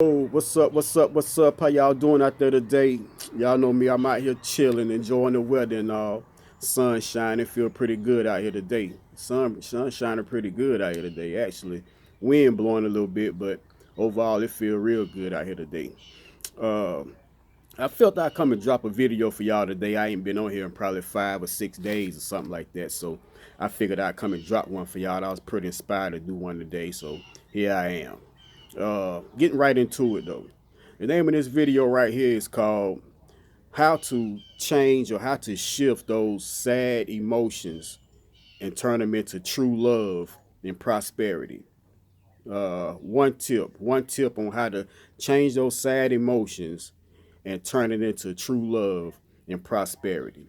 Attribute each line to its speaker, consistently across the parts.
Speaker 1: Oh, what's up? How y'all doing out there today? Y'all know me, I'm out here chilling, enjoying the weather and all. Sun shining, feel pretty good out here today. Sun shining pretty good out here today, actually. Wind blowing a little bit, but overall it feel real good out here today. Uh, I felt I'd come and drop a video for y'all today. I ain't been on here in probably 5 or 6 days or something like that, so I figured I'd come and drop one for y'all. I was pretty inspired to do one today, so here I am. Getting right into it though. The name of this video right here is called How to Change or How to Shift Those Sad Emotions and Turn Them into True Love and Prosperity. One tip on how to change those sad emotions and turn it into true love and prosperity.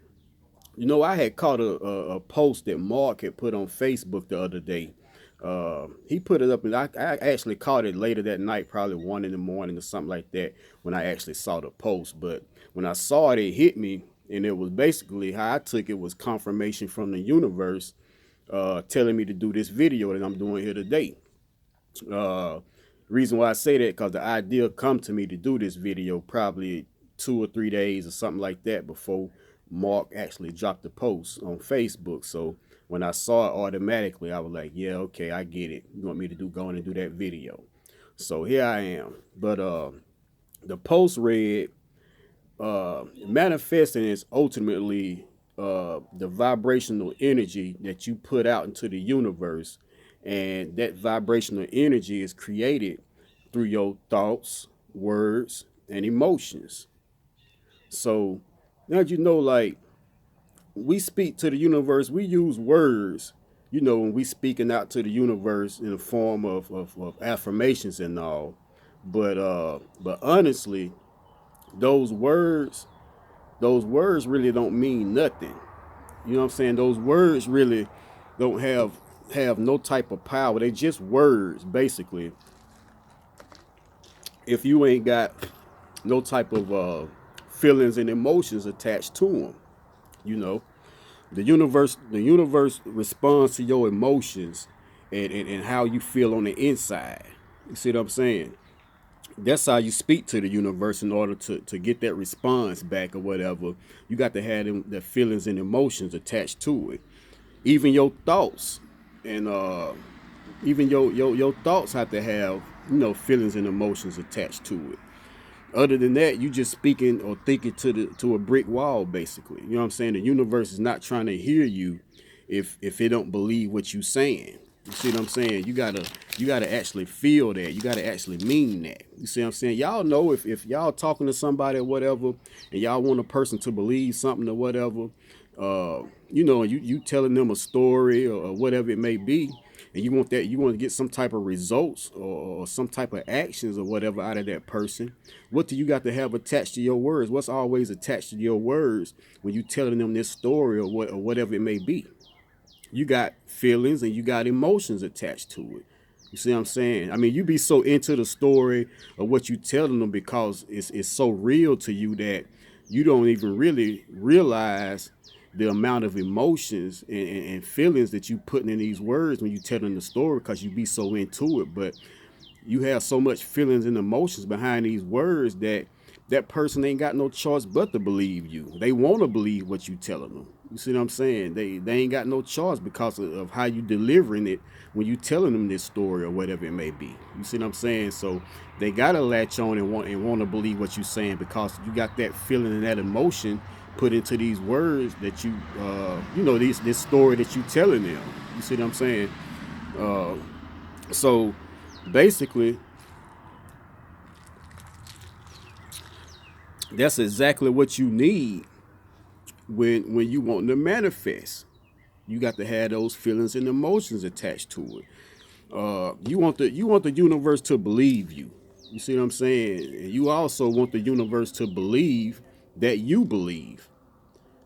Speaker 1: You know, I had caught a post that Mark had put on Facebook the other day. He put it up, and I actually caught it later that night, probably 1 in the morning or something like that, when I actually saw the post. But when I saw it, it hit me, and it was basically how I took it was confirmation from the universe telling me to do this video that I'm doing here today. Uh, Reason why I say that because the idea come to me to do this video probably 2 or 3 days or something like that before Mark actually dropped the post on Facebook. So when I saw it automatically, I was like, yeah, okay, I get it. You want me to go in and do that video. So here I am. But the post read, manifesting is ultimately the vibrational energy that you put out into the universe, and that vibrational energy is created through your thoughts, words, and emotions. So now you know, like, we speak to the universe, we use words, when we speaking out to the universe in the form of affirmations and all. But honestly, those words, those words really don't mean nothing. You know what I'm saying? Those words really don't have no type of power. They just words, basically. If you ain't got no type of feelings and emotions attached to them, you know, the universe responds to your emotions and how you feel on the inside. You see what I'm saying? That's how you speak to the universe in order to get that response back or whatever. You got to have them the feelings and emotions attached to it. Even your thoughts and even your thoughts have to have feelings and emotions attached to it. Other than that, you just speaking or thinking to a brick wall, basically. You know what I'm saying? The universe is not trying to hear you if it don't believe what you saying. You see what I'm saying? You gotta actually feel that. You gotta actually mean that. You see what I'm saying? Y'all know if y'all talking to somebody or whatever, and y'all want a person to believe something or whatever, you telling them a story or whatever it may be, and you want to get some type of results or some type of actions or whatever out of that person. What do you got to have attached to your words? What's always attached to your words when you telling them this story or whatever it may be? You got feelings and you got emotions attached to it. You see what I'm saying? I mean, you be so into the story of what you telling them because it's so real to you that you don't even really realize the amount of emotions and feelings that you putting in these words when you telling the story because you be so into it. But you have so much feelings and emotions behind these words that that person ain't got no choice but to believe you. They want to believe what you telling them. You see what I'm saying? They ain't got no choice because of how you delivering it when you telling them this story or whatever it may be. You see what I'm saying? So they gotta latch on and want to believe what you're saying because you got that feeling and that emotion put into these words that this story that you telling them. You see what I'm saying? Uh, so basically, that's exactly what you need when you want to manifest. You got to have those feelings and emotions attached to it. You want the universe to believe you. You see what I'm saying? You also want the universe to believe that you believe.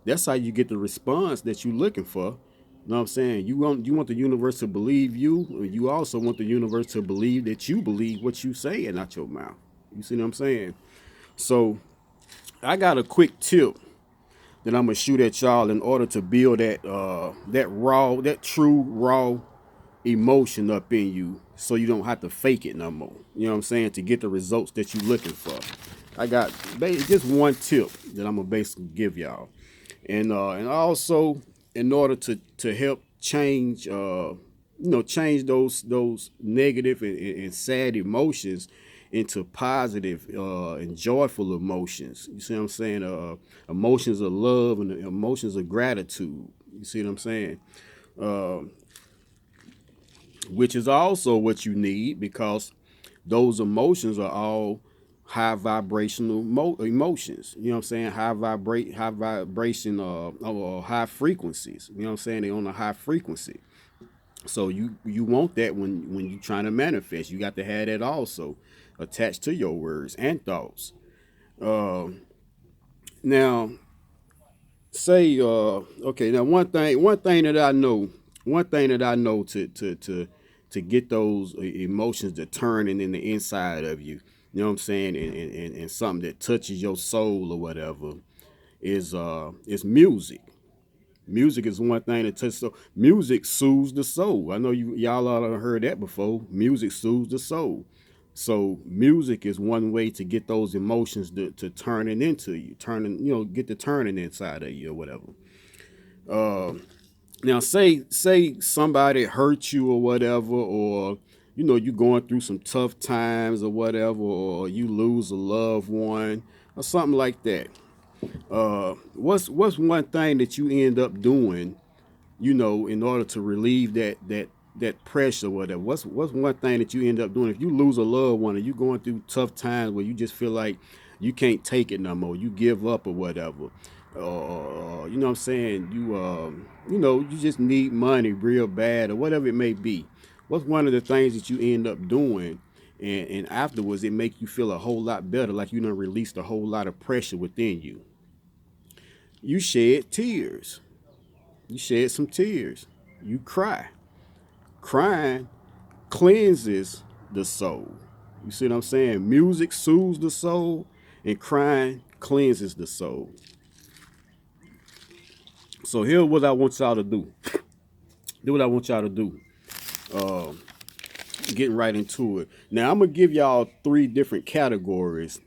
Speaker 1: That's how you get the response that you're looking for. You know what I'm saying? You want the universe to believe you, and you also want the universe to believe that you believe what you say and not your mouth. You see what I'm saying? So I got a quick tip that I'm gonna shoot at y'all in order to build that true raw emotion up in you so you don't have to fake it no more. You know what I'm saying? To get the results that you're looking for. I got just one tip that I'm gonna basically give y'all. And also in order to help change change those negative and sad emotions into positive and joyful emotions. You see what I'm saying? Emotions of love and emotions of gratitude. You see what I'm saying? Uh, which is also what you need because those emotions are all high vibrational emotions. You know what I'm saying? High vibration, or high frequencies. You know what I'm saying? They're on a high frequency. So you want that when you're trying to manifest. You got to have that also attached to your words and thoughts. Uh, now, say okay. Now, one thing that I know to get those emotions to turning in the inside of you. You know what I'm saying? And something that touches your soul or whatever is music. Music is one thing that touches. So music soothes the soul. I know y'all all have heard that before. Music soothes the soul. So music is one way to get those emotions to turning into you, get the turning inside of you or whatever. Uh, Now, say somebody hurt you or whatever, or you going through some tough times or whatever, or you lose a loved one or something like that. What's one thing that you end up doing, in order to relieve that pressure or whatever? What's one thing that you end up doing if you lose a loved one or you going through tough times where you just feel like you can't take it no more, you give up or whatever, you know what I'm saying, you just need money real bad or whatever it may be. What's one of the things that you end up doing, and afterwards it make you feel a whole lot better, like you done released a whole lot of pressure within you? You shed tears. You shed some tears. You cry. Crying cleanses the soul. You see what I'm saying? Music soothes the soul, and crying cleanses the soul. So here's what I want y'all to do. Do what I want y'all to do. Getting right into it. Now I'm gonna give y'all three different categories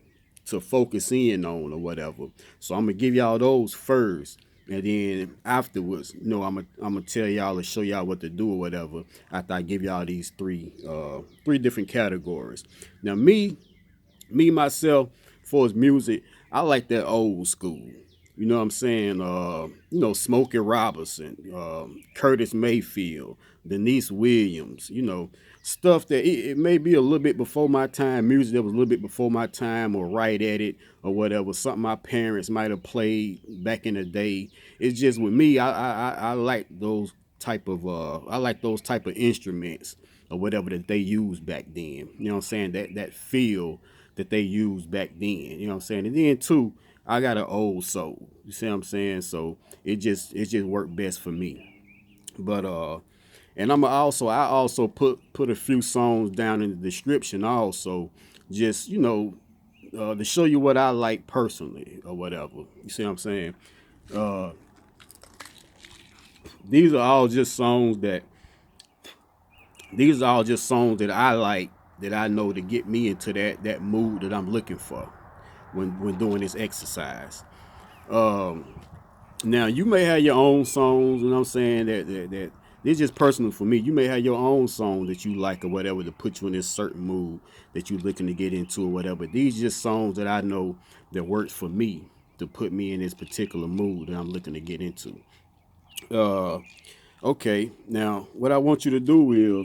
Speaker 1: to focus in on or whatever. So I'm gonna give y'all those first, and then afterwards, I'm gonna tell y'all or show y'all what to do or whatever after I give y'all these three different categories. Now me myself, for his music, I like that old school. You know what I'm saying? Smokey Robinson, Curtis Mayfield, Denise Williams, stuff that it may be a little bit before my time, music that was a little bit before my time or right at it or whatever, something my parents might have played back in the day. It's just with me, I like those type of instruments or whatever that they used back then. You know what I'm saying? That feel that they used back then. You know what I'm saying? And then too, I got an old soul. You see what I'm saying? So it just worked best for me. But and I also put a few songs down in the description also, just to show you what I like personally or whatever. You see what I'm saying? Uh, these are all just songs that I like, that I know to get me into that mood that I'm looking for when doing this exercise. Um, Now you may have your own songs, you know what I'm saying, that this is just personal for me. You may have your own song that you like or whatever to put you in this certain mood that you're looking to get into or whatever. These are just songs that I know that works for me to put me in this particular mood that I'm looking to get into. Uh, okay, now what I want you to do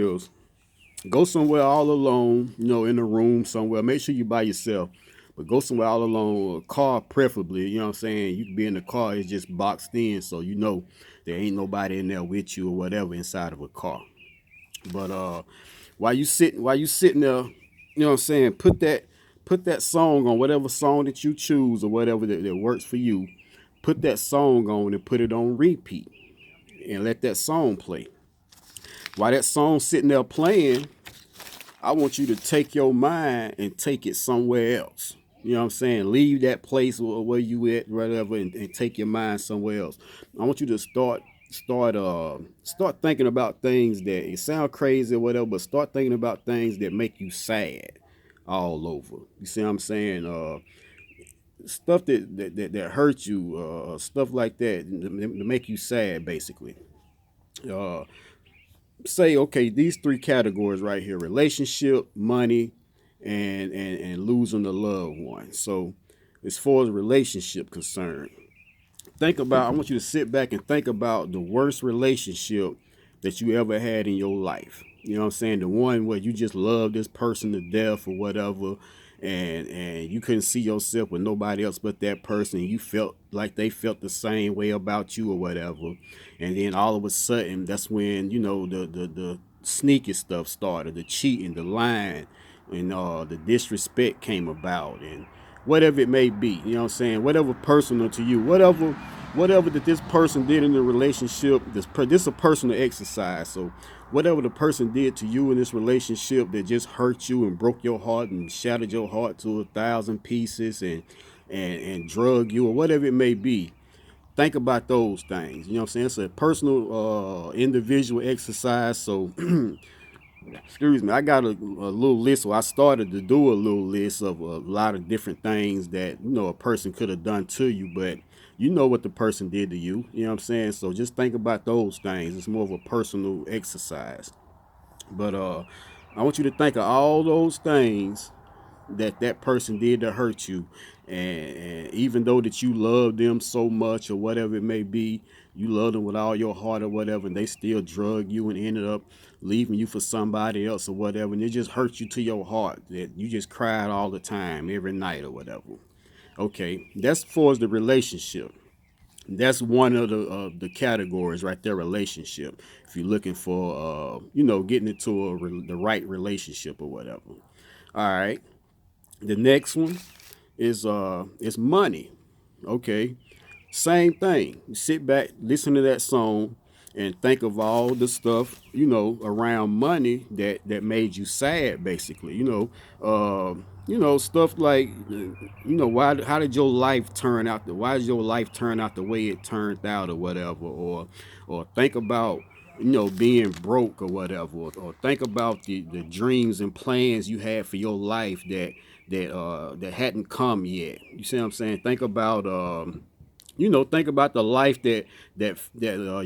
Speaker 1: is go somewhere all alone, in a room somewhere. Make sure you by yourself, but go somewhere all alone, a car preferably. You know what I'm saying? You can be in the car, it's just boxed in, so there ain't nobody in there with you or whatever inside of a car. But while you sitting there, you know what I'm saying, put that song on, whatever song that you choose or whatever that works for you. Put that song on and put it on repeat and let that song play. While that song's sitting there playing, I want you to take your mind and take it somewhere else. You know what I'm saying? Leave that place where you at, whatever, and take your mind somewhere else. I want you to start thinking about things that it sound crazy or whatever, but start thinking about things that make you sad all over. You see what I'm saying? Stuff that hurt you, stuff like that, to make you sad, basically. Uh, Say, okay, these three categories right here: relationship, money, and losing a loved one. So, as far as relationship concerned, I want you to sit back and think about the worst relationship that you ever had in your life. You know what I'm saying? The one where you just love this person to death or whatever, and you couldn't see yourself with nobody else but that person. You felt like they felt the same way about you or whatever. And then all of a sudden, that's when, the sneaky stuff started, the cheating, the lying, and the disrespect came about, and whatever it may be. You know what I'm saying? Whatever personal to you, whatever that this person did in the relationship, this is a personal exercise. So whatever the person did to you in this relationship that just hurt you and broke your heart and shattered your heart to 1,000 pieces, and drug you or whatever it may be, think about those things. You know what I'm saying? It's a personal, individual exercise. So excuse me, I got a little list. So I started to do a little list of a lot of different things that a person could have done to you, but you know what the person did to you. You know what I'm saying? So just think about those things. It's more of a personal exercise. But I want you to think of all those things that person did to hurt you, and even though that you love them so much or whatever it may be, you love them with all your heart or whatever, and they still drug you and ended up leaving you for somebody else or whatever, and it just hurts you to your heart that you just cried all the time every night or whatever. Okay, that's for the relationship. That's one of the categories right there, relationship, if you're looking for getting into the right relationship or whatever. All right, the next one is money. Okay. Same thing. You sit back, listen to that song, and think of all the stuff, around money that made you sad, basically. Stuff like, why how did your life turn out why did your life turn out the way it turned out or whatever, or think about being broke or whatever, or think about the dreams and plans you had for your life that hadn't come yet. You see what I'm saying? Think about the life that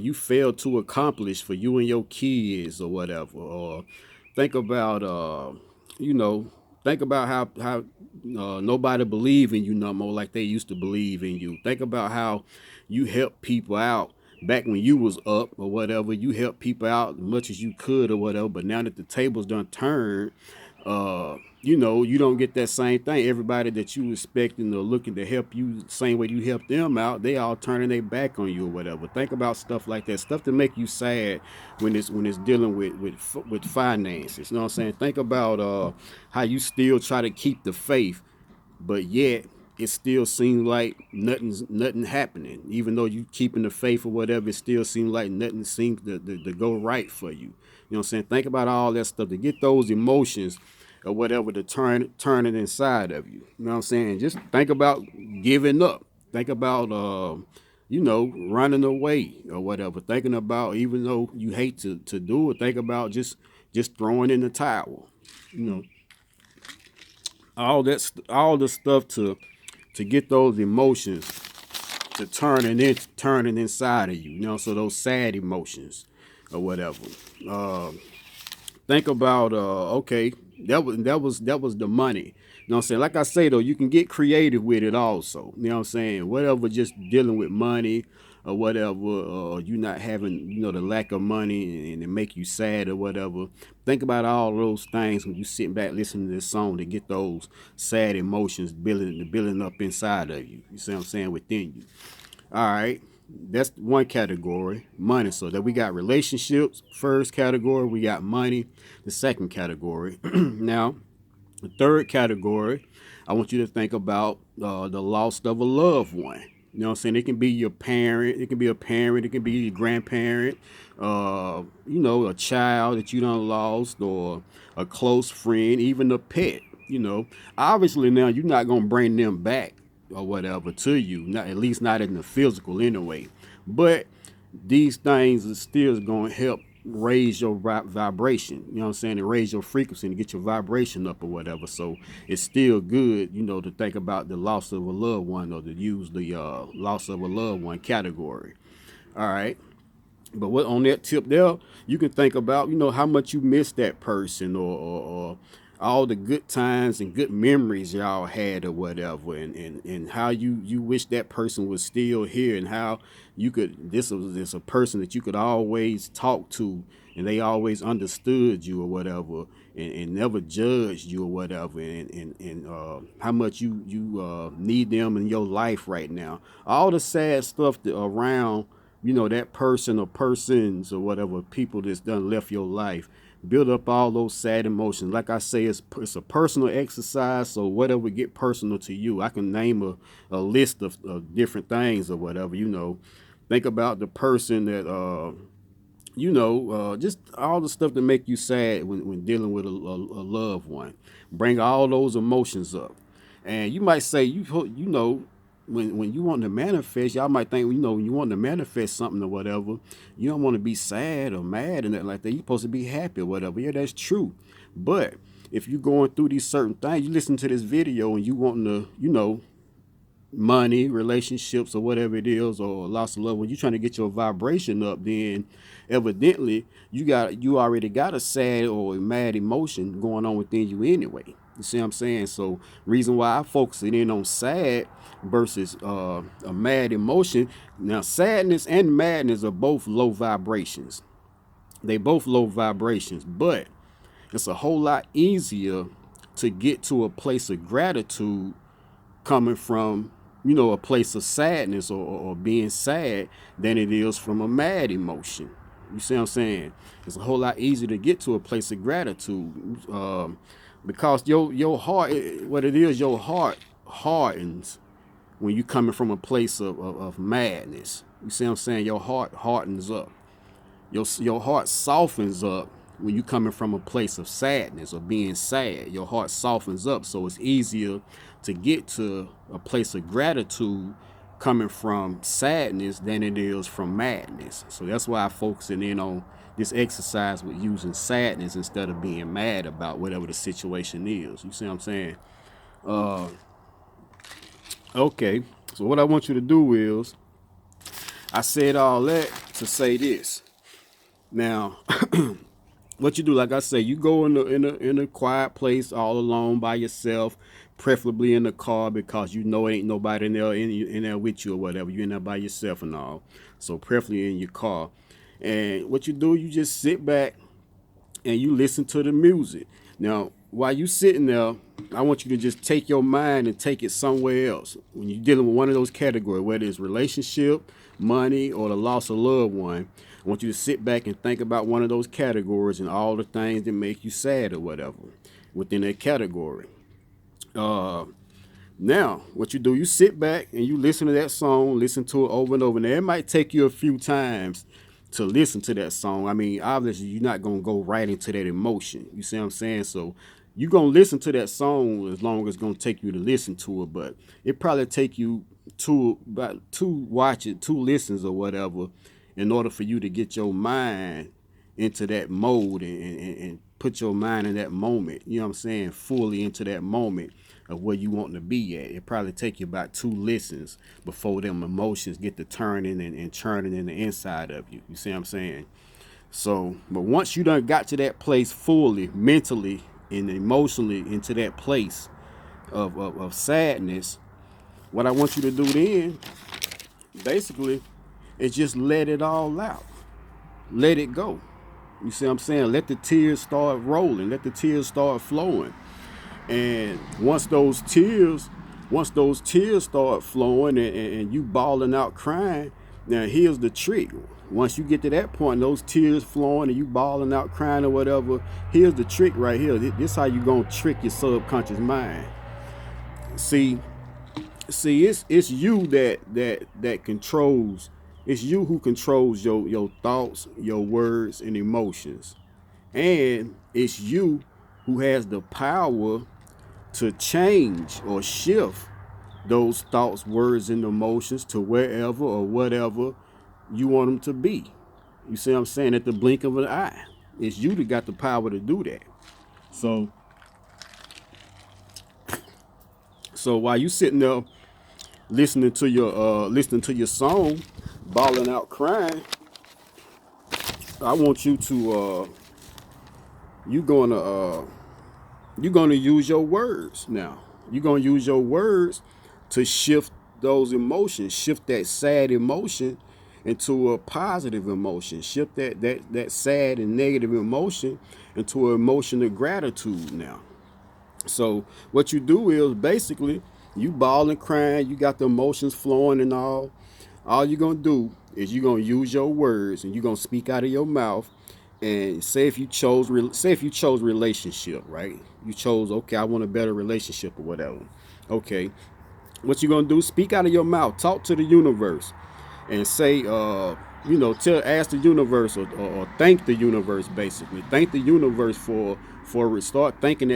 Speaker 1: you failed to accomplish for you and your kids or whatever. Or think about you know think about how nobody believe in you no more like they used to believe in you. Think about how you helped people out back when you was up or whatever. You helped people out as much as you could or whatever, but now that the tables done turned, you don't get that same thing. Everybody that you expecting or looking to help you the same way you help them out, they all turning their back on you or whatever. Think about stuff like that, stuff to make you sad when it's dealing with finances. You know what I'm saying? Think about how you still try to keep the faith, but yet it still seems like nothing happening. Even though you keeping the faith or whatever, it still seems like nothing seems to go right for you. You know what I'm saying? Think about all that stuff to get those emotions or whatever to turn it inside of you. You know what I'm saying? Just think about giving up. Think about running away or whatever. Thinking about, even though you hate to do it, think about just throwing in the towel. You know, all the stuff to get those emotions to turning inside of you. So those sad emotions or whatever. Uh, think about okay, that was the money. You know what I'm saying? Like I say though, you can get creative with it also. You know what I'm saying? Whatever, just dealing with money or whatever, you not having, the lack of money and it make you sad or whatever. Think about all those things when you sitting back listening to this song to get those sad emotions building up inside of you. You see what I'm saying? Within you. All right. That's one category, money. So that we got relationships, first category, we got money, the second category. Now, the third category, I want you to think about the loss of a loved one. You know what I'm saying? It can be your parent, it can be a parent, it can be your grandparent, a child that you done lost, or a close friend, even a pet. You know, obviously now you're not gonna bring them back or whatever to you, not at least not in the physical anyway. But these things are still gonna help raise your vibration. You know what I'm saying? And raise your frequency and get your vibration up or whatever. So it's still good, you know, to think about the loss of a loved one or to use the loss of a loved one category. All right. But what on that tip there, you can think about, you know, how much you miss that person or all the good times and good memories y'all had or whatever, and how you wish that person was still here, and how you could this a person that you could always talk to, and they always understood you or whatever, and never judged you or whatever, and how much you need them in your life right now. All the sad stuff around, you know, that person or persons or whatever, people that's done left your life, build up all those sad emotions. Like I say, it's a personal exercise, so whatever get personal to you. I can name a list of different things or whatever, you know. Think about the person that just all the stuff that make you sad when dealing with a loved one. Bring all those emotions up, and you might say, you know, when you want to manifest, y'all might think, you know, when you want to manifest something or whatever, you don't want to be sad or mad and that like that. You're supposed to be happy or whatever. Yeah, that's true. But if you're going through these certain things, you listen to this video and you want to, you know, money, relationships, or whatever it is, or loss of love, when you're trying to get your vibration up, then evidently you already got a sad or a mad emotion going on within you anyway. You see what I'm saying? So reason why I focus it in on sad versus a mad emotion. Now sadness and madness are both low vibrations. They both low vibrations, but it's a whole lot easier to get to a place of gratitude coming from, you know, a place of sadness or being sad than it is from a mad emotion. You see what I'm saying? It's a whole lot easier to get to a place of gratitude, because your heart, what it is, your heart hardens when you coming from a place of madness. You see what I'm saying? Your heart hardens up. Your heart softens up when you coming from a place of sadness or being sad. Your heart softens up, so it's easier to get to a place of gratitude coming from sadness than it is from madness. So that's why I'm focusing in on this exercise with using sadness instead of being mad about whatever the situation is. You see what I'm saying? Okay, so what I want you to do is, I said all that to say this. Now, what you do, like I say, you go in a quiet place all alone by yourself, preferably in the car, because you know ain't nobody in there with you or whatever. You're in there by yourself and all. So preferably in your car. And what you do, you just sit back and you listen to the music. Now, while you sitting there, I want you to just take your mind and take it somewhere else. When you're dealing with one of those categories, whether it's relationship, money, or the loss of a loved one, I want you to sit back and think about one of those categories and all the things that make you sad or whatever within that category. Now, what you do, you sit back and you listen to that song, listen to it over and over. Now, it might take you a few times to listen to that song. I mean, obviously, you're not going to go right into that emotion. You see what I'm saying? So you're going to listen to that song as long as it's going to take you to listen to it. But it probably take you about two listens or whatever in order for you to get your mind into that mode and put your mind in that moment, you know what I'm saying, fully into that moment of where you want to be at. It probably take you about two listens before them emotions get to turning and churning in the inside of you. You see what I'm saying? So, but once you done got to that place fully, mentally and emotionally into that place of sadness, what I want you to do then, basically, is just let it all out. Let it go. You see what I'm saying? Let the tears start rolling. Let the tears start flowing. And once those tears start flowing and you bawling out crying, now here's the trick. Once you get to that point, those tears flowing and you bawling out crying or whatever, here's the trick right here. This how you gonna trick your subconscious mind. See, it's you that controls. It's you who controls your thoughts, your words, and emotions, and it's you who has the power to change or shift those thoughts, words, and emotions to wherever or whatever you want them to be. You see what I'm saying? At the blink of an eye. It's you that got the power to do that. So while you sitting there listening to your song, bawling out crying, I want you to you gonna you're gonna use your words now. You're gonna use your words to shift those emotions, shift that sad emotion into a positive emotion, shift that sad and negative emotion into an emotion of gratitude now. So what you do is basically you bawling, crying, you got the emotions flowing and all. All you're gonna do is you're gonna use your words and you're gonna speak out of your mouth and say if you chose relationship, right? You chose, okay, I want a better relationship or whatever. Okay, what you gonna do? Speak out of your mouth, talk to the universe, and say, ask the universe or thank the universe. Basically, thank the universe start thanking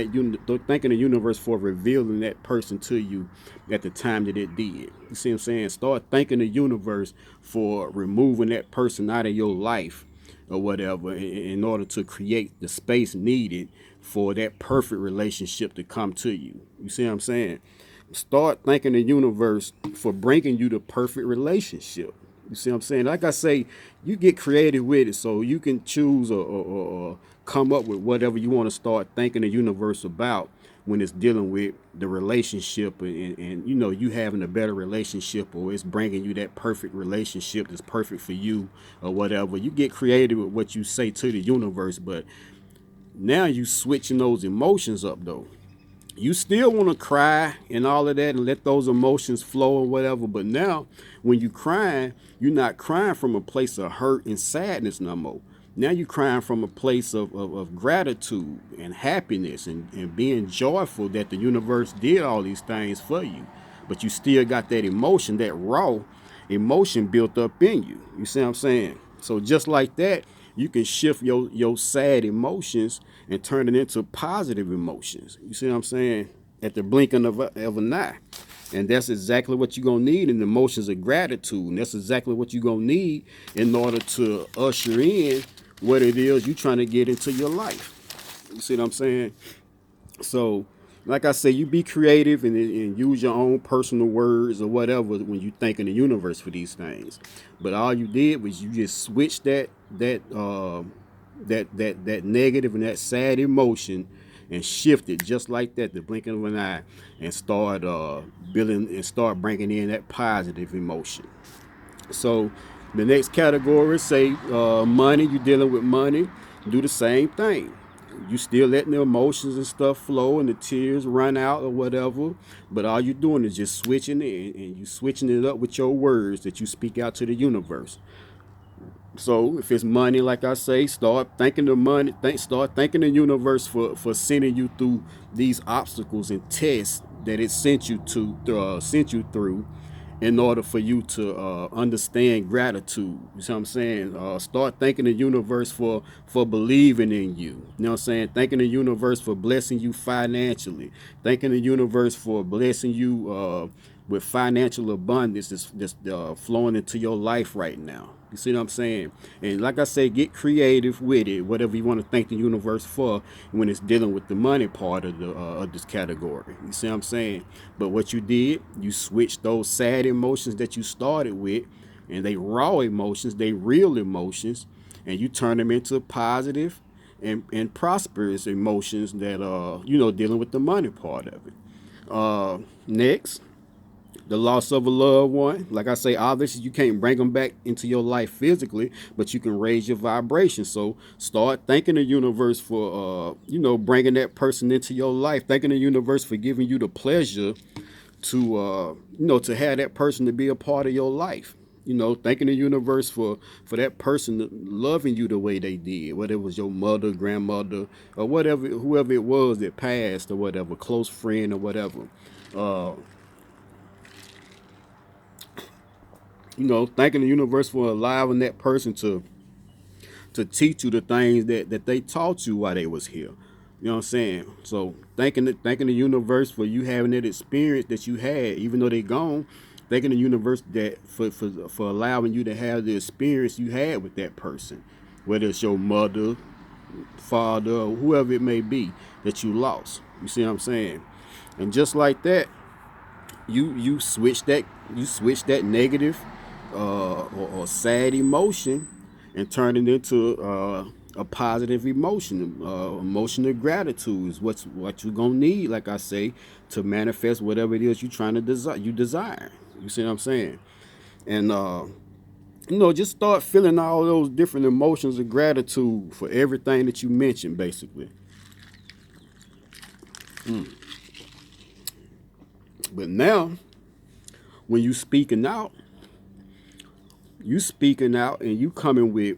Speaker 1: thanking the universe for revealing that person to you at the time that it did. You see what I'm saying? Start thanking the universe for removing that person out of your life or whatever in order to create the space needed for that perfect relationship to come to you. You see what I'm saying? Start thanking the universe for bringing you the perfect relationship. You see what I'm saying? Like I say, you get creative with it so you can choose or come up with whatever you want to start thanking the universe about when it's dealing with the relationship and you having a better relationship or it's bringing you that perfect relationship that's perfect for you or whatever. You get creative with what you say to the universe, but now you switching those emotions up though. You still want to cry and all of that and let those emotions flow or whatever. But now, when you crying, you're not crying from a place of hurt and sadness no more. Now you're crying from a place of gratitude and happiness and being joyful that the universe did all these things for you. But you still got that emotion, that raw emotion built up in you. You see what I'm saying? So just like that, you can shift your sad emotions and turn it into positive emotions. You see what I'm saying? At the blinking of an eye. And that's exactly what you're going to need in emotions of gratitude. And that's exactly what you're going to need in order to usher in what it is you're trying to get into your life. You see what I'm saying? So, like I say, you be creative and use your own personal words or whatever when you think in the universe for these things. But all you did was you just switched that negative and that sad emotion and shifted just like that, the blinking of an eye, and start building and start bringing in that positive emotion. So the next category, say money, you're dealing with money, do the same thing. You still letting the emotions and stuff flow and the tears run out or whatever, but all you're doing is just switching it and you switching it up with your words that you speak out to the universe. So if it's money, like I say, start thanking the money. Start thanking the universe for sending you through these obstacles and tests that it sent you through, in order for you to understand gratitude. You see what I'm saying? Start thanking the universe for believing in you. You know what I'm saying? Thanking the universe for blessing you financially. Thanking the universe for blessing you with financial abundance that's flowing into your life right now. You see what I'm saying? And like I say, get creative with it, whatever you want to thank the universe for when it's dealing with the money part of this category. You see what I'm saying? But what you did, you switched those sad emotions that you started with, and they raw emotions, they real emotions, and you turn them into positive and prosperous emotions that dealing with the money part of it. Next, the loss of a loved one. Like I say, obviously you can't bring them back into your life physically, but you can raise your vibration. So start thanking the universe for bringing that person into your life. Thanking the universe for giving you the pleasure to have that person to be a part of your life. Thanking the universe for that person loving you the way they did, whether it was your mother, grandmother, or whatever, whoever it was that passed or whatever, close friend or whatever. uh thanking the universe for allowing that person to teach you the things that they taught you while they was here. You know what I'm saying? So thanking the universe for you having that experience that you had, even though they gone. Thanking the universe that for allowing you to have the experience you had with that person, whether it's your mother, father, or whoever it may be that you lost. You see what I'm saying? And just like that, you switch that negative or sad emotion and turn it into a positive emotion. Emotional gratitude is what you're gonna need, like I say, to manifest whatever it is you're trying to desire. You desire. You see what I'm saying? And just start feeling all those different emotions of gratitude for everything that you mentioned, basically. But now, when you speaking out and you coming with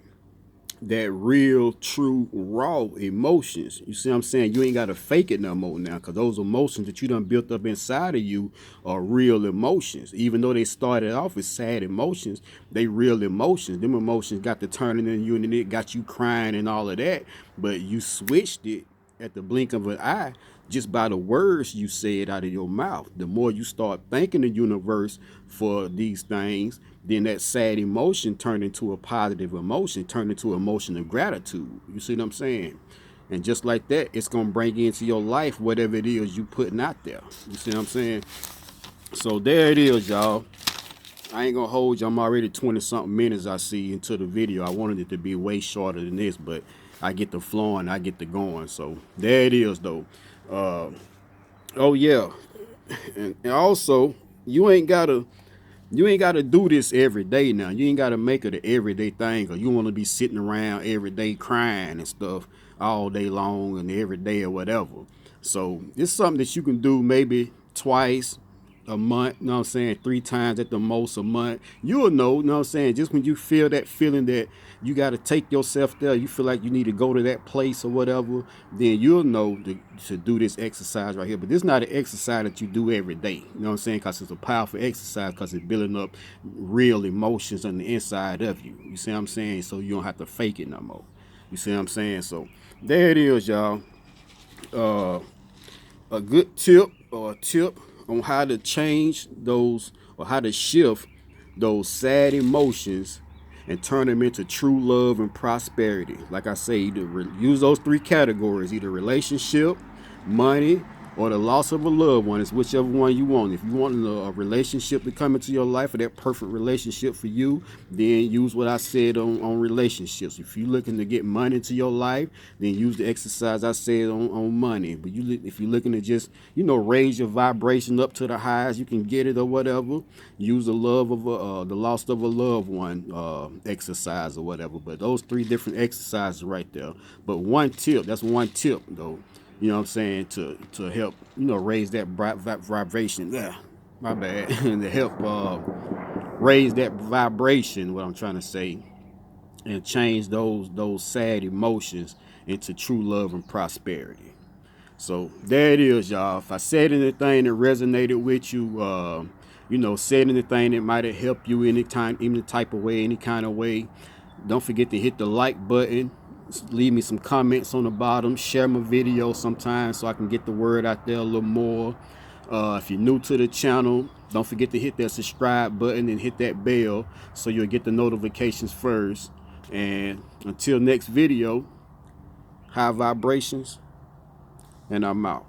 Speaker 1: that real, true, raw emotions. You see what I'm saying? You ain't got to fake it no more now, because those emotions that you done built up inside of you are real emotions. Even though they started off as sad emotions, they real emotions. Them emotions got to turning in you, and it got you crying and all of that. But you switched it at the blink of an eye just by the words you said out of your mouth. The more you start thanking the universe for these things, then that sad emotion turned into a positive emotion, turned into an emotion of gratitude. You see what I'm saying? And just like that, it's gonna bring into your life whatever it is you putting out there. You see what I'm saying? So there it is, y'all. I ain't gonna hold you. I'm already 20 something minutes I see into the video. I wanted it to be way shorter than this, but I get the flowing, I get the going. So there it is though. Uh, oh yeah. And also, you ain't gotta do this every day now. You ain't gotta make it an everyday thing, or you wanna be sitting around every day crying and stuff all day long and every day or whatever. So it's something that you can do maybe twice a month, you know what I'm saying, 3 times at the most a month. You'll know, you know what I'm saying, just when you feel that feeling that you got to take yourself there, you feel like you need to go to that place or whatever, then you'll know to do this exercise right here. But this is not an exercise that you do every day, you know what I'm saying, because it's a powerful exercise, because it's building up real emotions on the inside of you. You see what I'm saying? So you don't have to fake it no more. You see what I'm saying? So there it is, y'all. Uh, a good tip or a tip on how to change those, or how to shift those sad emotions and turn them into true love and prosperity. Like I say, use those 3 categories: either relationship, money, or the loss of a loved one. It's whichever one you want. If you want a relationship to come into your life, or that perfect relationship for you, then use what I said on relationships. If you're looking to get money into your life, then use the exercise I said on money. But if you're looking to just, raise your vibration up to the highest you can get it or whatever, use the the loss of a loved one exercise or whatever. But those 3 different exercises right there. But that's one tip though. You know what I'm saying, to help, raise that vibration. Yeah, my bad. And to help raise that vibration, what I'm trying to say, and change those sad emotions into true love and prosperity. So there it is, y'all. If I said anything that resonated with you, said anything that might have helped you any type of way, any kind of way, don't forget to hit the like button. Leave me some comments on the bottom. Share my video sometimes so I can get the word out there a little more. If you're new to the channel, don't forget to hit that subscribe button and hit that bell so you'll get the notifications first. And until next video, high vibrations, and I'm out.